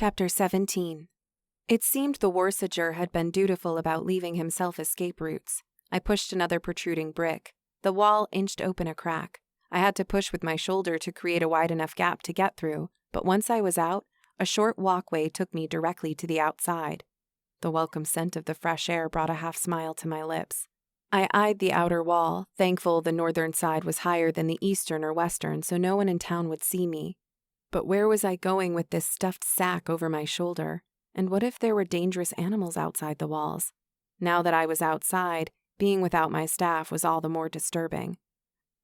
Chapter 17. It seemed the Worcestershire had been dutiful about leaving himself escape routes. I pushed another protruding brick. The wall inched open a crack. I had to push with my shoulder to create a wide enough gap to get through, but once I was out, a short walkway took me directly to the outside. The welcome scent of the fresh air brought a half smile to my lips. I eyed the outer wall, thankful the northern side was higher than the eastern or western, so no one in town would see me. But where was I going with this stuffed sack over my shoulder? And what if there were dangerous animals outside the walls? Now that I was outside, being without my staff was all the more disturbing.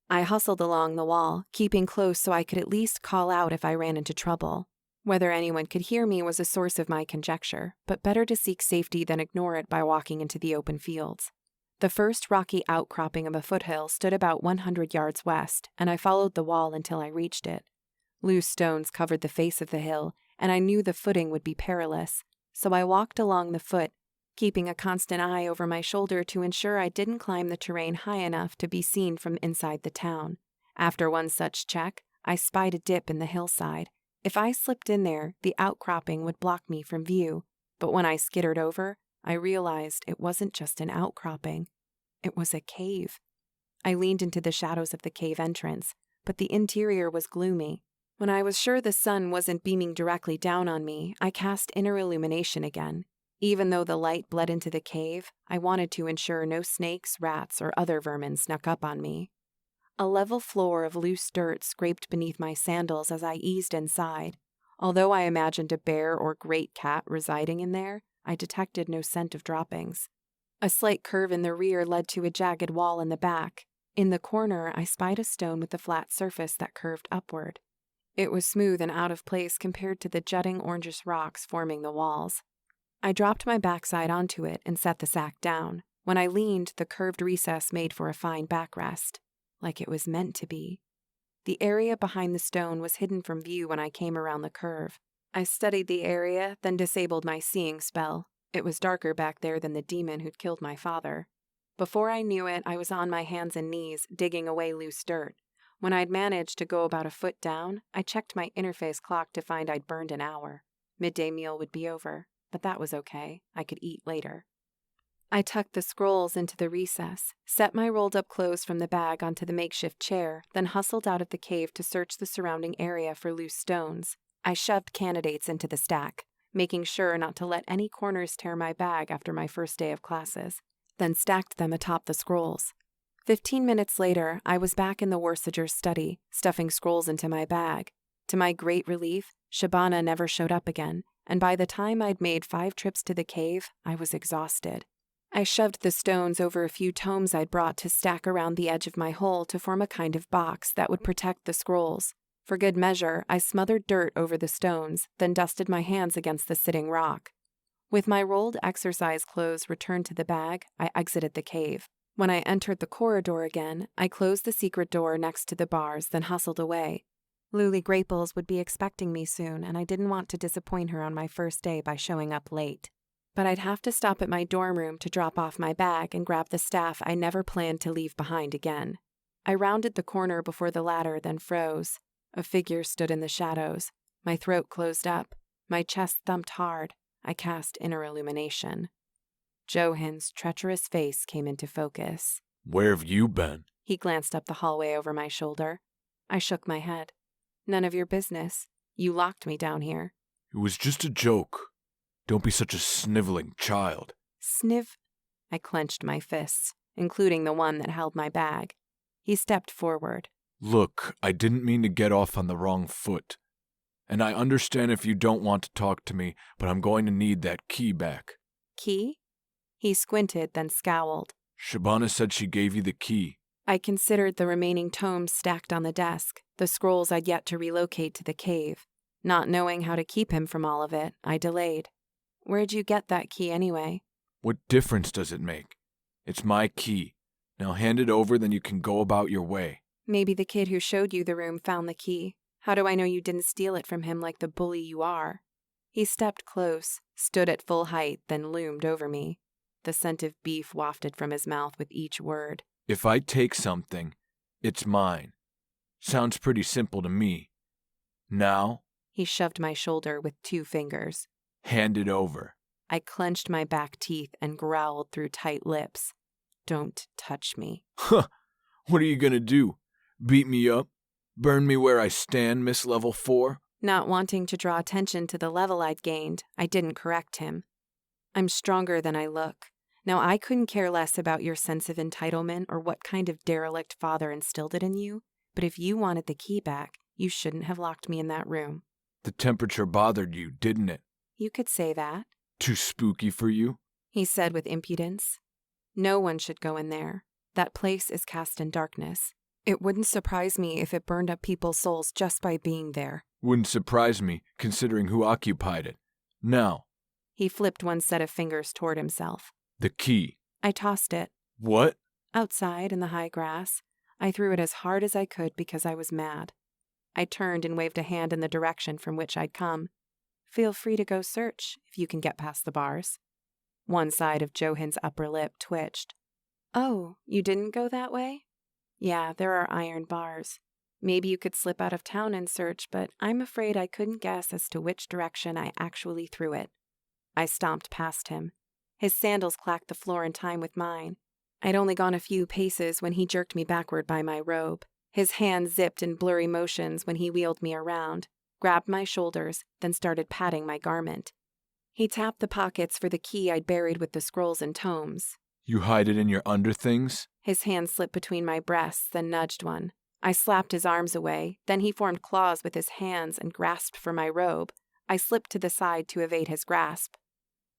I hustled along the wall, keeping close so I could at least call out if I ran into trouble. Whether anyone could hear me was a source of my conjecture, but better to seek safety than ignore it by walking into the open fields. The first rocky outcropping of a foothill stood about 100 yards west, and I followed the wall until I reached it. Loose stones covered the face of the hill, and I knew the footing would be perilous, so I walked along the foot, keeping a constant eye over my shoulder to ensure I didn't climb the terrain high enough to be seen from inside the town. After one such check, I spied a dip in the hillside. If I slipped in there, the outcropping would block me from view, but when I skittered over, I realized it wasn't just an outcropping. It was a cave. I leaned into the shadows of the cave entrance, but the interior was gloomy. When I was sure the sun wasn't beaming directly down on me, I cast inner illumination again. Even though the light bled into the cave, I wanted to ensure no snakes, rats, or other vermin snuck up on me. A level floor of loose dirt scraped beneath my sandals as I eased inside. Although I imagined a bear or great cat residing in there, I detected no scent of droppings. A slight curve in the rear led to a jagged wall in the back. In the corner, I spied a stone with a flat surface that curved upward. It was smooth and out of place compared to the jutting orangish rocks forming the walls. I dropped my backside onto it and set the sack down. When I leaned, the curved recess made for a fine backrest, like it was meant to be. The area behind the stone was hidden from view when I came around the curve. I studied the area, then disabled my seeing spell. It was darker back there than the demon who'd killed my father. Before I knew it, I was on my hands and knees, digging away loose dirt. When I'd managed to go about a foot down, I checked my interface clock to find I'd burned an hour. Midday meal would be over, but that was okay. I could eat later. I tucked the scrolls into the recess, set my rolled-up clothes from the bag onto the makeshift chair, then hustled out of the cave to search the surrounding area for loose stones. I shoved candidates into the stack, making sure not to let any corners tear my bag after my first day of classes, then stacked them atop the scrolls. 15 minutes later, I was back in the Worcestershire study, stuffing scrolls into my bag. To my great relief, Shabana never showed up again, and by the time I'd made 5 trips to the cave, I was exhausted. I shoved the stones over a few tomes I'd brought to stack around the edge of my hole to form a kind of box that would protect the scrolls. For good measure, I smothered dirt over the stones, then dusted my hands against the sitting rock. With my rolled exercise clothes returned to the bag, I exited the cave. When I entered the corridor again, I closed the secret door next to the bars, then hustled away. Lully Graples would be expecting me soon, and I didn't want to disappoint her on my first day by showing up late. But I'd have to stop at my dorm room to drop off my bag and grab the staff I never planned to leave behind again. I rounded the corner before the ladder, then froze. A figure stood in the shadows. My throat closed up. My chest thumped hard. I cast inner illumination. Johan's treacherous face came into focus. "Where have you been?" He glanced up the hallway over my shoulder. I shook my head. "None of your business. You locked me down here." "It was just a joke. Don't be such a sniveling child." I clenched my fists, including the one that held my bag. He stepped forward. "Look, I didn't mean to get off on the wrong foot. And I understand if you don't want to talk to me, but I'm going to need that key back." Key? He squinted, then scowled. "Shabana said she gave you the key." I considered the remaining tomes stacked on the desk, the scrolls I'd yet to relocate to the cave. Not knowing how to keep him from all of it, I delayed. "Where'd you get that key anyway?" "What difference does it make? It's my key. Now hand it over, then you can go about your way." "Maybe the kid who showed you the room found the key. How do I know you didn't steal it from him like the bully you are?" He stepped close, stood at full height, then loomed over me. The scent of beef wafted from his mouth with each word. "If I take something, it's mine. Sounds pretty simple to me. Now?" He shoved my shoulder with 2 fingers. Hand it over. I clenched my back teeth and growled through tight lips. Don't touch me. Huh. What are you gonna do? Beat me up? Burn me where I stand, Miss Level 4? Not wanting to draw attention to the level I'd gained, I didn't correct him. I'm stronger than I look. Now, I couldn't care less about your sense of entitlement or what kind of derelict father instilled it in you, but if you wanted the key back, you shouldn't have locked me in that room. The temperature bothered you, didn't it? You could say that, Too spooky for you? he said with impudence. No one should go in there. That place is cast in darkness. It wouldn't surprise me if it burned up people's souls just by being there. Wouldn't surprise me, considering who occupied it. Now. He flipped one set of fingers toward himself. The key. I tossed it. What? Outside in the high grass. I threw it as hard as I could because I was mad. I turned and waved a hand in the direction from which I'd come. Feel free to go search if you can get past the bars. One side of Johan's upper lip twitched. Oh, you didn't go that way? Yeah, there are iron bars. Maybe you could slip out of town and search, but I'm afraid I couldn't guess as to which direction I actually threw it. I stomped past him. His sandals clacked the floor in time with mine. I'd only gone a few paces when he jerked me backward by my robe. His hand zipped in blurry motions when he wheeled me around, grabbed my shoulders, then started patting my garment. He tapped the pockets for the key I'd buried with the scrolls and tomes. You hide it in your underthings? His hand slipped between my breasts, then nudged one. I slapped his arms away, then he formed claws with his hands and grasped for my robe. I slipped to the side to evade his grasp.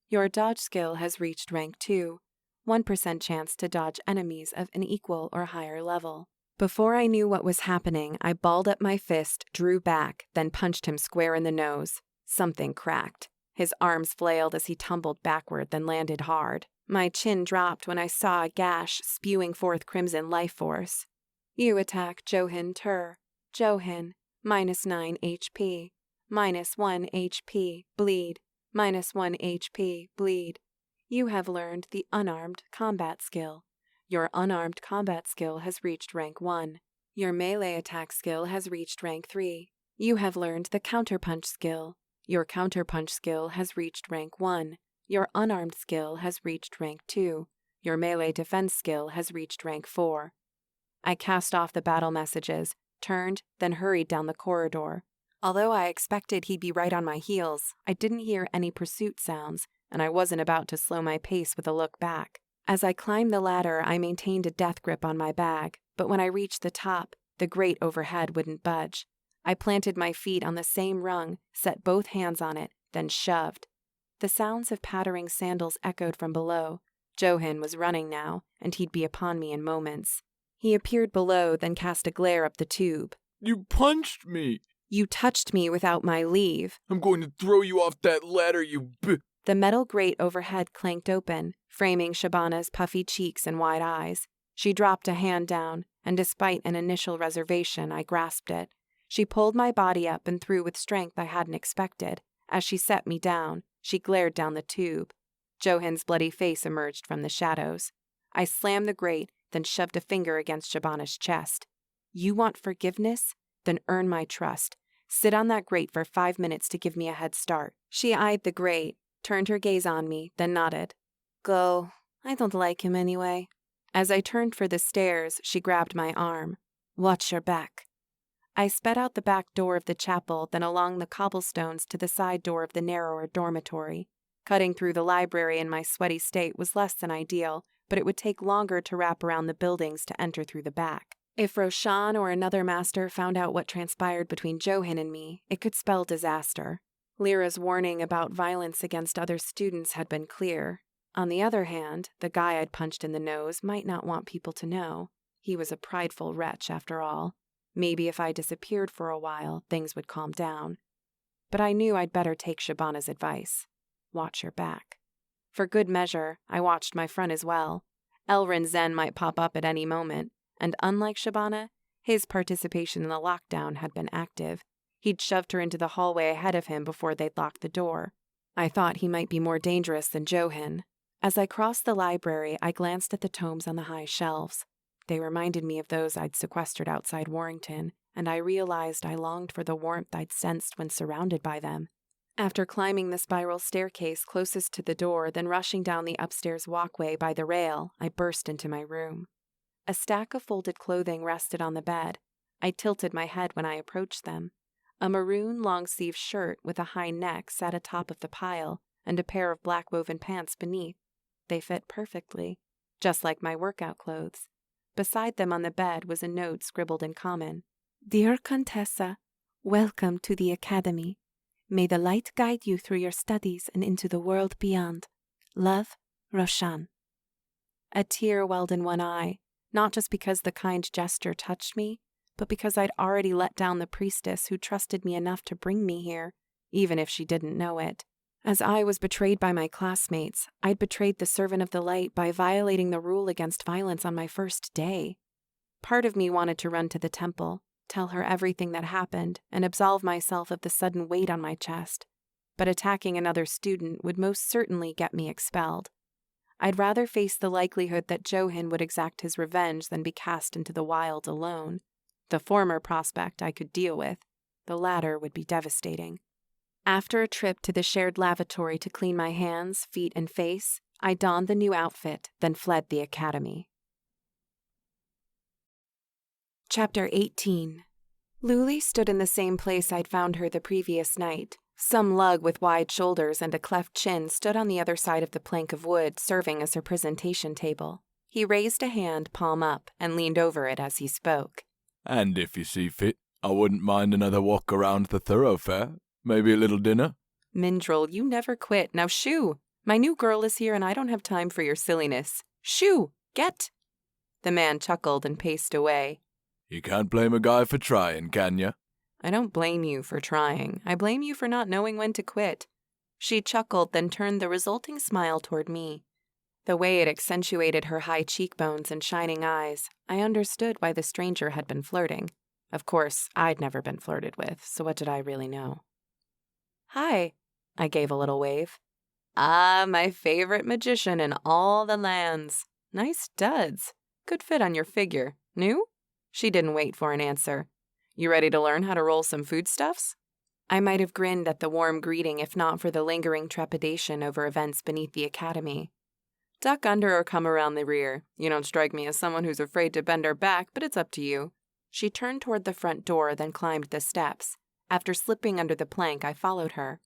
Your dodge skill has reached rank 2, 1% chance to dodge enemies of an equal or higher level. Before I knew what was happening, I balled up my fist, drew back, then punched him square in the nose. Something cracked. His arms flailed as he tumbled backward, then landed hard. My chin dropped when I saw a gash spewing forth crimson life force. You attack Johan Tur. Johan, -9 HP. -1 HP, bleed. -1 HP, bleed. You have learned the unarmed combat skill. Your unarmed combat skill has reached rank 1. Your melee attack skill has reached rank 3. You have learned the counterpunch skill. Your counterpunch skill has reached rank 1. Your unarmed skill has reached rank 2. Your melee defense skill has reached rank 4. I cast off the battle messages, turned, then hurried down the corridor. Although I expected he'd be right on my heels, I didn't hear any pursuit sounds, and I wasn't about to slow my pace with a look back. As I climbed the ladder, I maintained a death grip on my bag, but when I reached the top, the grate overhead wouldn't budge. I planted my feet on the same rung, set both hands on it, then shoved. The sounds of pattering sandals echoed from below. Johan was running now, and he'd be upon me in moments. He appeared below, then cast a glare up the tube. You punched me! You touched me without my leave. I'm going to throw you off that ladder, you The metal grate overhead clanked open, framing Shabana's puffy cheeks and wide eyes. She dropped a hand down, and despite an initial reservation, I grasped it. She pulled my body up and threw with strength I hadn't expected. As she set me down, she glared down the tube. Johan's bloody face emerged from the shadows. I slammed the grate, then shoved a finger against Shabana's chest. You want forgiveness? Then earn my trust. Sit on that grate for 5 minutes to give me a head start. She eyed the grate, turned her gaze on me, then nodded. Go. I don't like him anyway. As I turned for the stairs, she grabbed my arm. Watch your back. I sped out the back door of the chapel, then along the cobblestones to the side door of the narrower dormitory. Cutting through the library in my sweaty state was less than ideal, but it would take longer to wrap around the buildings to enter through the back. If Roshan or another master found out what transpired between Johan and me, it could spell disaster. Lyra's warning about violence against other students had been clear. On the other hand, the guy I'd punched in the nose might not want people to know. He was a prideful wretch, after all. Maybe if I disappeared for a while, things would calm down. But I knew I'd better take Shabana's advice. Watch your back. For good measure, I watched my front as well. Elrin Zen might pop up at any moment, and unlike Shabana, his participation in the lockdown had been active. He'd shoved her into the hallway ahead of him before they'd locked the door. I thought he might be more dangerous than Johan. As I crossed the library, I glanced at the tomes on the high shelves. They reminded me of those I'd sequestered outside Warrington, and I realized I longed for the warmth I'd sensed when surrounded by them. After climbing the spiral staircase closest to the door, then rushing down the upstairs walkway by the rail, I burst into my room. A stack of folded clothing rested on the bed. I tilted my head when I approached them. A maroon long-sleeved shirt with a high neck sat atop of the pile, and a pair of black woven pants beneath. They fit perfectly, just like my workout clothes. Beside them on the bed was a note scribbled in common. Dear Contessa, welcome to the Academy. May the light guide you through your studies and into the world beyond. Love, Roshan. A tear welled in one eye, not just because the kind gesture touched me, but because I'd already let down the priestess who trusted me enough to bring me here, even if she didn't know it. As I was betrayed by my classmates, I'd betrayed the servant of the light by violating the rule against violence on my first day. Part of me wanted to run to the temple, tell her everything that happened, and absolve myself of the sudden weight on my chest. But attacking another student would most certainly get me expelled. I'd rather face the likelihood that Johan would exact his revenge than be cast into the wild alone. The former prospect I could deal with. The latter would be devastating. After a trip to the shared lavatory to clean my hands, feet, and face, I donned the new outfit, then fled the academy. Chapter 18. Lully stood in the same place I'd found her the previous night. Some lug with wide shoulders and a cleft chin stood on the other side of the plank of wood, serving as her presentation table. He raised a hand, palm up, and leaned over it as he spoke. And if you see fit, I wouldn't mind another walk around the thoroughfare. Maybe a little dinner? Mindrel, you never quit. Now shoo! My new girl is here and I don't have time for your silliness. Shoo! Get! The man chuckled and paced away. You can't blame a guy for trying, can ya? I don't blame you for trying. I blame you for not knowing when to quit. She chuckled, then turned the resulting smile toward me. The way it accentuated her high cheekbones and shining eyes, I understood why the stranger had been flirting. Of course, I'd never been flirted with, so what did I really know? Hi, I gave a little wave. Ah, my favorite magician in all the lands. Nice studs. Good fit on your figure. New? She didn't wait for an answer. You ready to learn how to roll some foodstuffs? I might have grinned at the warm greeting if not for the lingering trepidation over events beneath the academy. Duck under or come around the rear. You don't strike me as someone who's afraid to bend her back, but it's up to you. She turned toward the front door, then climbed the steps. After slipping under the plank, I followed her.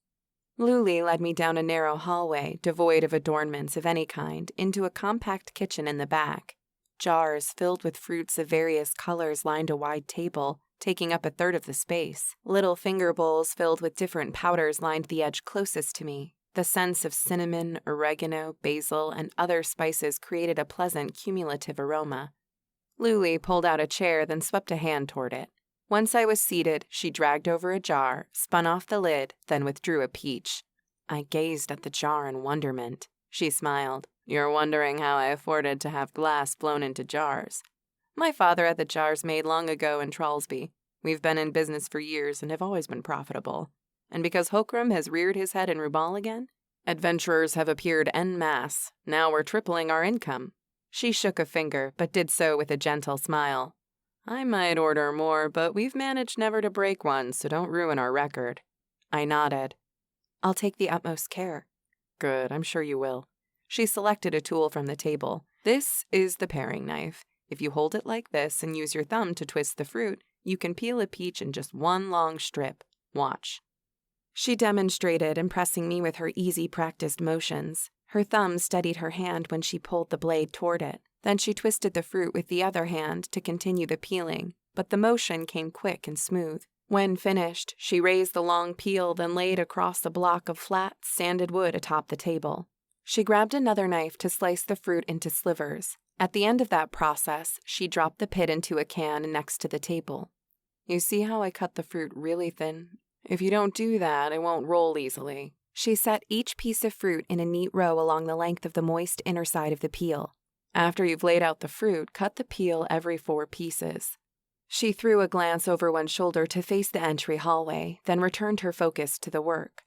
Lully led me down a narrow hallway, devoid of adornments of any kind, into a compact kitchen in the back. Jars filled with fruits of various colors lined a wide table, taking up a third of the space. Little finger bowls filled with different powders lined the edge closest to me. The scents of cinnamon, oregano, basil, and other spices created a pleasant cumulative aroma. Lully pulled out a chair, then swept a hand toward it. Once I was seated, she dragged over a jar, spun off the lid, then withdrew a peach. I gazed at the jar in wonderment. She smiled. You're wondering how I afforded to have glass blown into jars. My father had the jars made long ago in Tralsby. We've been in business for years and have always been profitable. And because Hokram has reared his head in Rubal again, adventurers have appeared en masse. Now we're tripling our income. She shook a finger, but did so with a gentle smile. I might order more, but we've managed never to break one, so don't ruin our record. I nodded. I'll take the utmost care. Good, I'm sure you will. She selected a tool from the table. This is the paring knife. If you hold it like this and use your thumb to twist the fruit, you can peel a peach in just one long strip. Watch. She demonstrated, impressing me with her easy, practiced motions. Her thumb steadied her hand when she pulled the blade toward it. Then she twisted the fruit with the other hand to continue the peeling, but the motion came quick and smooth. When finished, she raised the long peel, then laid across the block of flat, sanded wood atop the table. She grabbed another knife to slice the fruit into slivers. At the end of that process, she dropped the pit into a can next to the table. You see how I cut the fruit really thin? If you don't do that, it won't roll easily. She set each piece of fruit in a neat row along the length of the moist inner side of the peel. After you've laid out the fruit, cut the peel every 4 pieces. She threw a glance over one shoulder to face the entry hallway, then returned her focus to the work.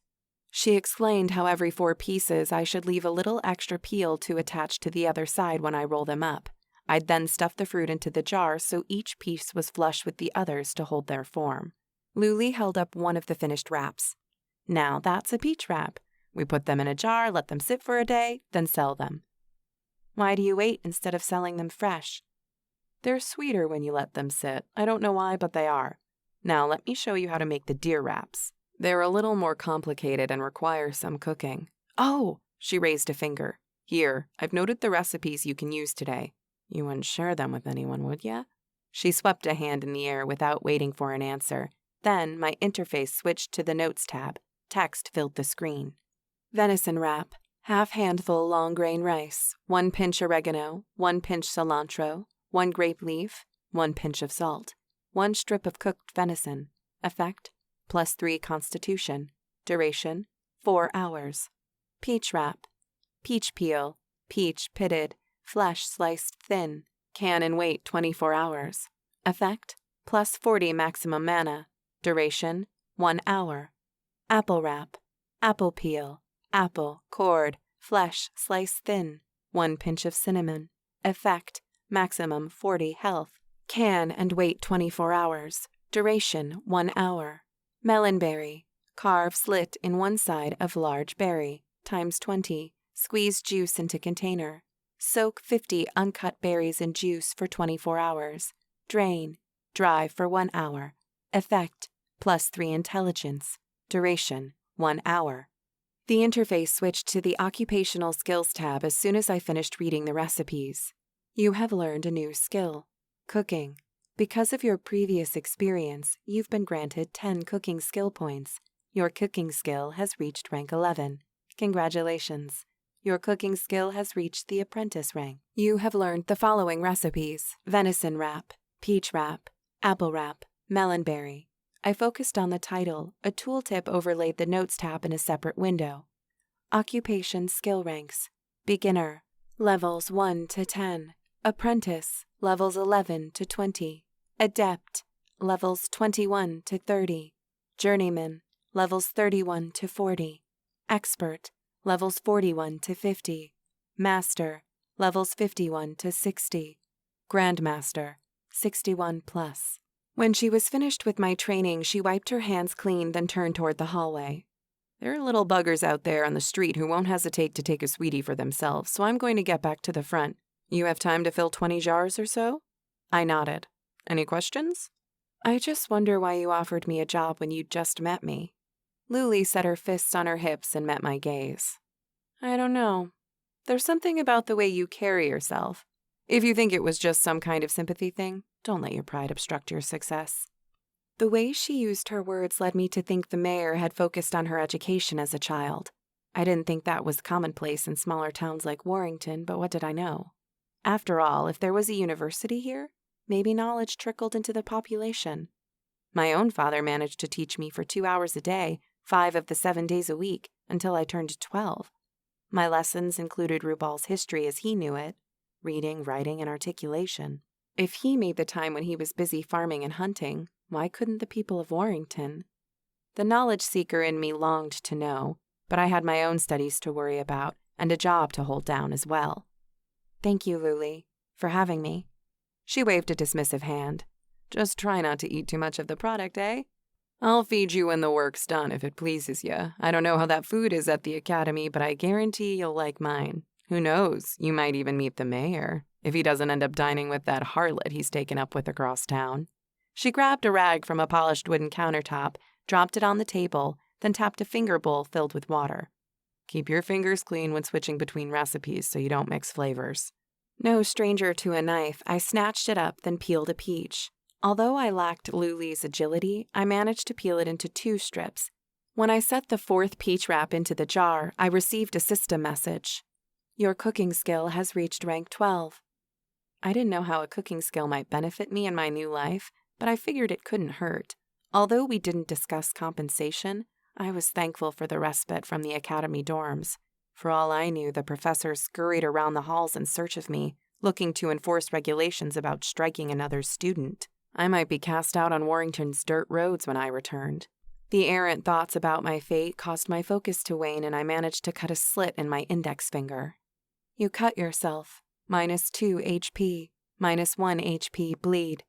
She explained how every 4 pieces I should leave a little extra peel to attach to the other side when I roll them up. I'd then stuff the fruit into the jar so each piece was flush with the others to hold their form. Lully held up one of the finished wraps. Now that's a peach wrap. We put them in a jar, let them sit for a day, then sell them. Why do you wait instead of selling them fresh? They're sweeter when you let them sit. I don't know why, but they are. Now let me show you how to make the deer wraps. They're a little more complicated and require some cooking. Oh, she raised a finger. Here, I've noted the recipes you can use today. You wouldn't share them with anyone, would ya? She swept a hand in the air without waiting for an answer. Then my interface switched to the Notes tab. Text filled the screen. Venison wrap. Half handful long grain rice, 1 pinch oregano, 1 pinch cilantro, 1 grape leaf, 1 pinch of salt, 1 strip of cooked venison. Effect, +3 constitution. Duration, 4 hours. Peach wrap. Peach peel, peach pitted, flesh sliced thin. Can and wait 24 hours. Effect, +40 maximum mana. Duration, 1 hour. Apple wrap. Apple peel. Apple, cored, flesh, sliced thin, 1 pinch of cinnamon. Effect, maximum 40 health. Can and wait 24 hours. Duration, 1 hour. Melonberry, carve slit in one side of large berry, ×20. Squeeze juice into container. Soak 50 uncut berries in juice for 24 hours. Drain. Dry for 1 hour. Effect, +3 intelligence. Duration, 1 hour. The interface switched to the Occupational Skills tab as soon as I finished reading the recipes. You have learned a new skill, cooking. Because of your previous experience, you've been granted 10 cooking skill points. Your cooking skill has reached rank 11. Congratulations. Your cooking skill has reached the apprentice rank. You have learned the following recipes: venison wrap, peach wrap, apple wrap, melonberry. I focused on the title. A tooltip overlaid the Notes tab in a separate window. Occupation skill ranks. Beginner, levels 1 to 10. Apprentice, levels 11 to 20. Adept, levels 21 to 30. Journeyman, levels 31 to 40. Expert, levels 41 to 50. Master, levels 51 to 60. Grandmaster, 61 plus. When she was finished with my training, she wiped her hands clean, then turned toward the hallway. There are little buggers out there on the street who won't hesitate to take a sweetie for themselves, so I'm going to get back to the front. You have time to fill 20 jars or so? I nodded. Any questions? I just wonder why you offered me a job when you'd just met me. Lully set her fists on her hips and met my gaze. I don't know. There's something about the way you carry yourself. If you think it was just some kind of sympathy thing, don't let your pride obstruct your success. The way she used her words led me to think the mayor had focused on her education as a child. I didn't think that was commonplace in smaller towns like Warrington, but what did I know? After all, if there was a university here, maybe knowledge trickled into the population. My own father managed to teach me for 2 hours a day, 5 of the 7 days a week, until I turned 12. My lessons included Rubal's history as he knew it, reading, writing, and articulation. If he made the time when he was busy farming and hunting, why couldn't the people of Warrington? The knowledge seeker in me longed to know, but I had my own studies to worry about and a job to hold down as well. Thank you, Lully, for having me. She waved a dismissive hand. Just try not to eat too much of the product, eh? I'll feed you when the work's done if it pleases you. I don't know how that food is at the academy, but I guarantee you'll like mine. Who knows, you might even meet the mayor, if he doesn't end up dining with that harlot he's taken up with across town. She grabbed a rag from a polished wooden countertop, dropped it on the table, then tapped a finger bowl filled with water. Keep your fingers clean when switching between recipes so you don't mix flavors. No stranger to a knife, I snatched it up, then peeled a peach. Although I lacked Lully's agility, I managed to peel it into 2 strips. When I set the 4th peach wrap into the jar, I received a system message. Your cooking skill has reached rank 12. I didn't know how a cooking skill might benefit me in my new life, but I figured it couldn't hurt. Although we didn't discuss compensation, I was thankful for the respite from the academy dorms. For all I knew, the professors scurried around the halls in search of me, looking to enforce regulations about striking another student. I might be cast out on Warrington's dirt roads when I returned. The errant thoughts about my fate caused my focus to wane, and I managed to cut a slit in my index finger. You cut yourself. -2 HP. -1 HP bleed.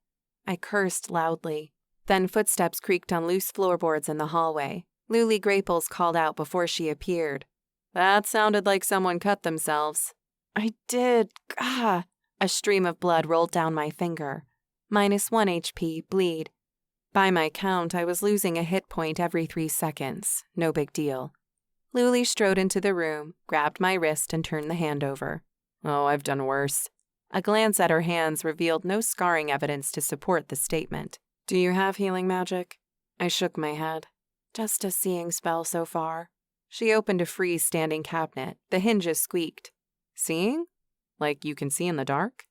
I cursed loudly. Then footsteps creaked on loose floorboards in the hallway. Lully Graples called out before she appeared. That sounded like someone cut themselves. I did. Gah! A stream of blood rolled down my finger. -1 HP bleed. By my count, I was losing a hit point every 3 seconds. No big deal. Lully strode into the room, grabbed my wrist, and turned the hand over. Oh, I've done worse. A glance at her hands revealed no scarring evidence to support the statement. Do you have healing magic? I shook my head. Just a seeing spell so far. She opened a freestanding cabinet. The hinges squeaked. Seeing? Like you can see in the dark?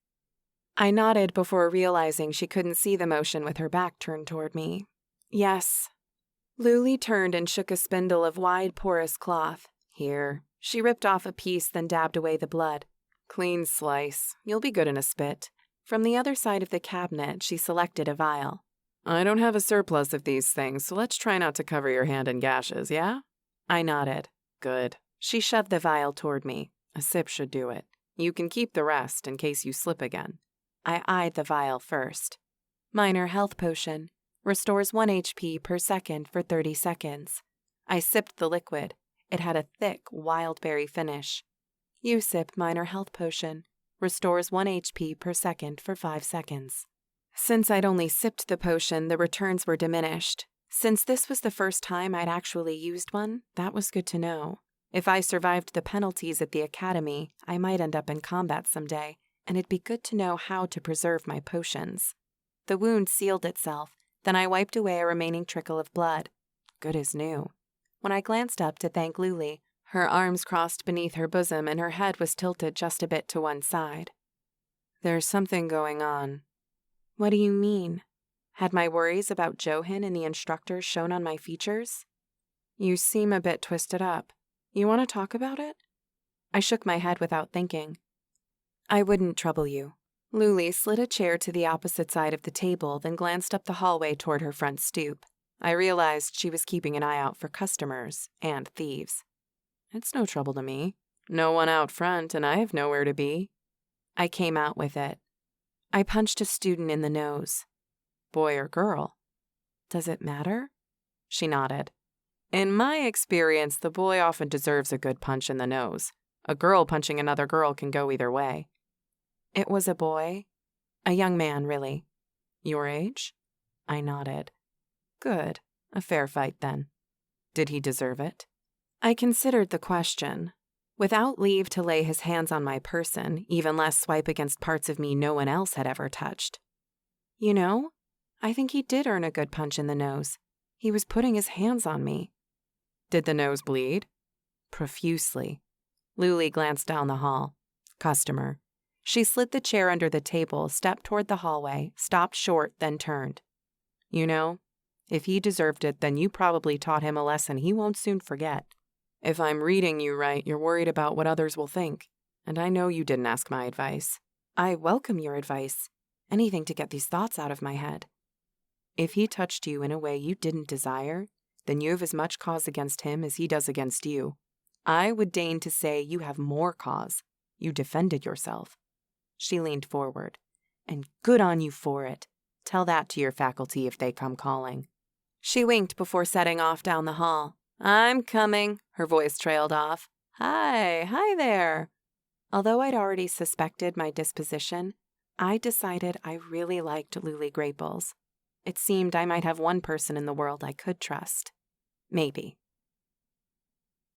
I nodded before realizing she couldn't see the motion with her back turned toward me. Yes. Lully turned and shook a spindle of wide, porous cloth. Here. She ripped off a piece, then dabbed away the blood. Clean slice. You'll be good in a spit. From the other side of the cabinet, she selected a vial. I don't have a surplus of these things, so let's try not to cover your hand in gashes, yeah? I nodded. Good. She shoved the vial toward me. A sip should do it. You can keep the rest in case you slip again. I eyed the vial first. Minor health potion. Restores 1 HP per second for 30 seconds. I sipped the liquid. It had a thick, wildberry finish. You sip minor health potion. Restores 1 HP per second for 5 seconds. Since I'd only sipped the potion, the returns were diminished. Since this was the first time I'd actually used one, that was good to know. If I survived the penalties at the academy, I might end up in combat someday, and it'd be good to know how to preserve my potions. The wound sealed itself, then I wiped away a remaining trickle of blood. Good as new. When I glanced up to thank Lully, her arms crossed beneath her bosom and her head was tilted just a bit to one side. There's something going on. What do you mean? Had my worries about Johan and the instructor shown on my features? You seem a bit twisted up. You want to talk about it? I shook my head without thinking. I wouldn't trouble you. Lully slid a chair to the opposite side of the table, then glanced up the hallway toward her front stoop. I realized she was keeping an eye out for customers and thieves. It's no trouble to me. No one out front, and I have nowhere to be. I came out with it. I punched a student in the nose. Boy or girl? Does it matter? She nodded. In my experience, the boy often deserves a good punch in the nose. A girl punching another girl can go either way. It was a boy. A young man, really. Your age? I nodded. Good. A fair fight, then. Did he deserve it? I considered the question. Without leave to lay his hands on my person, even less swipe against parts of me no one else had ever touched. You know, I think he did earn a good punch in the nose. He was putting his hands on me. Did the nose bleed? Profusely. Lully glanced down the hall. Customer. She slid the chair under the table, stepped toward the hallway, stopped short, then turned. You know, if he deserved it, then you probably taught him a lesson he won't soon forget. If I'm reading you right, you're worried about what others will think. And I know you didn't ask my advice. I welcome your advice. Anything to get these thoughts out of my head. If he touched you in a way you didn't desire, then you have as much cause against him as he does against you. I would deign to say you have more cause. You defended yourself. She leaned forward. And good on you for it. Tell that to your faculty if they come calling. She winked before setting off down the hall. I'm coming, her voice trailed off. Hi there. Although I'd already suspected my disposition, I decided I really liked Lully Graples. It seemed I might have one person in the world I could trust. Maybe.